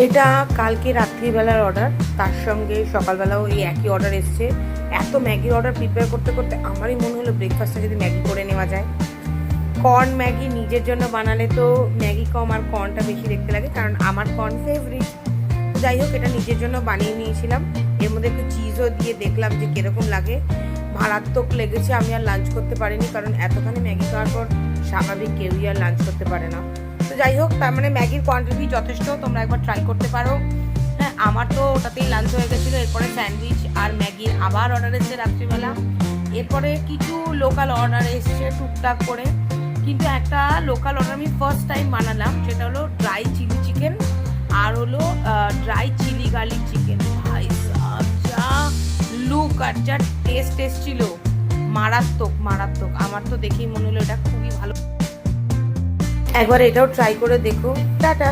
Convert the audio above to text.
এটা কালকে রাত্রিবেলার অর্ডার, তার সঙ্গে সকালবেলাও এই একই অর্ডার এসছে। এত ম্যাগির অর্ডার প্রিপেয়ার করতে করতে আমারই মনে হলো ব্রেকফাস্টে যদি ম্যাগি করে নেওয়া যায়। কর্ন ম্যাগি নিজের জন্য বানালে তো ম্যাগি কম আর কর্নটা বেশি দেখতে লাগে, কারণ আমার কর্ন ফেভারিট। যাই হোক, এটা নিজের জন্য বানিয়ে নিয়েছিলাম। এর মধ্যে একটু চিজও দিয়ে দেখলাম যে কীরকম লাগে। মারাত্মক লেগেছে। আমি আর লাঞ্চ করতে পারিনি, কারণ এতখানি ম্যাগি খাওয়ার পর স্বাভাবিক কেউই আর লাঞ্চ করতে পারে না। তো যাই হোক, তার মানে ম্যাগির কোয়ান্টিটি যথেষ্ট, তোমরা একবার ট্রাই করতে পারো। হ্যাঁ, আমার তো ওটাতেই লাঞ্চ হয়ে গেছিলো। এরপরে স্যান্ডউইচ আর ম্যাগির আবার অর্ডার এসছে রাত্রিবেলা। এরপরে কিছু লোকাল অর্ডার এসছে টুকটাক করে, কিন্তু একটা লোকাল অর্ডার আমি ফার্স্ট টাইম বানালাম, সেটা হলো ড্রাই চিলি চিকেন আর হলো ড্রাই চিলি গার্লিক চিকেন। ভাই সাব, যা লুক আর যা টেস্ট ছিল, মারাত্মক মারাত্মক। আমার তো দেখেই মনে হলো এটা খুবই ভালো। একবার এটাও ট্রাই করে দেখো। টাটা।